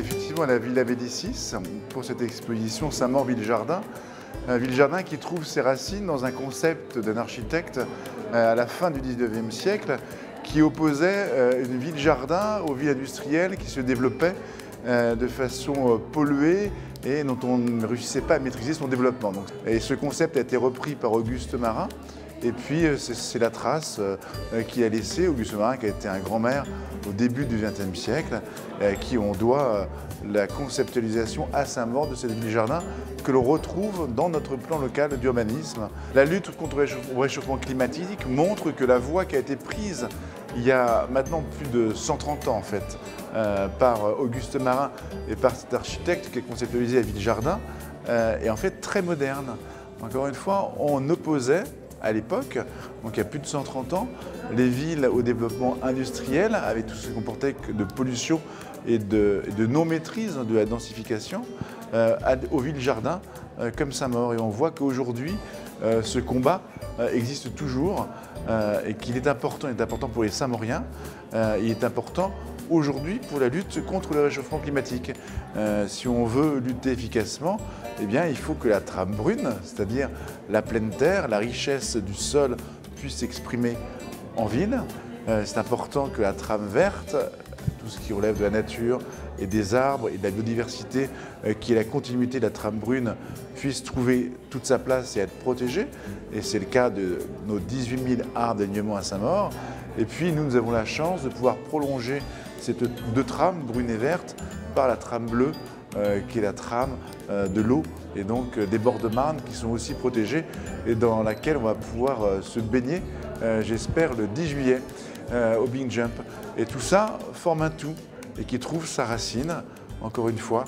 effectivement à la Villa Médicis pour cette exposition Saint-Maur-Ville-Jardin. Ville-Jardin qui trouve ses racines dans un concept d'un architecte à la fin du 19e siècle qui opposait une ville-jardin aux villes industrielles qui se développaient de façon polluée et dont on ne réussissait pas à maîtriser son développement. Et ce concept a été repris par Auguste Marin. Et puis c'est la trace qu'il a laissée, Auguste Marin qui a été un grand maire au début du XXe siècle, à qui on doit la conceptualisation à Saint-Maur de cette ville-jardin que l'on retrouve dans notre plan local d'urbanisme. La lutte contre le réchauffement climatique montre que la voie qui a été prise il y a maintenant plus de 130 ans en fait, par Auguste Marin et par cet architecte qui a conceptualisé la ville-jardin est en fait très moderne. Encore une fois, on opposait à l'époque, donc il y a plus de 130 ans, les villes au développement industriel, avec tout ce qui comportait de pollution et de non-maîtrise de la densification, aux villes-jardins comme Saint-Maur. Et on voit qu'aujourd'hui, ce combat existe toujours et qu'il est important pour les Saint-Mauriens, il est important aujourd'hui pour la lutte contre le réchauffement climatique. Si on veut lutter efficacement, eh bien, il faut que la trame brune, c'est-à-dire la pleine terre, la richesse du sol, puisse s'exprimer en ville. C'est important que la trame verte, tout ce qui relève de la nature et des arbres et de la biodiversité, qui est la continuité de la trame brune, puisse trouver toute sa place et être protégée. Et c'est le cas de nos 18 000 arbres d'alignement à Saint-Maur. Et puis nous avons la chance de pouvoir prolonger ces deux trames, brune et verte, par la trame bleue, qui est la trame de l'eau et donc des bords de Marne qui sont aussi protégés et dans laquelle on va pouvoir se baigner, j'espère, le 10 juillet au Big Jump. Et tout ça forme un tout et qui trouve sa racine, encore une fois,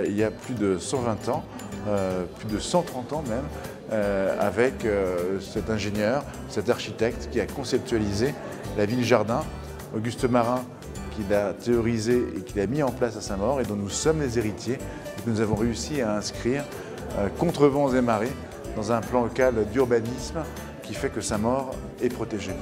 il y a plus de 120 ans, plus de 130 ans même, avec cet ingénieur, cet architecte qui a conceptualisé la ville-jardin, Auguste Marin, qui l'a théorisé et qui l'a mis en place à Saint-Maur et dont nous sommes les héritiers et que nous avons réussi à inscrire contre vents et marées dans un plan local d'urbanisme qui fait que Saint-Maur est protégé.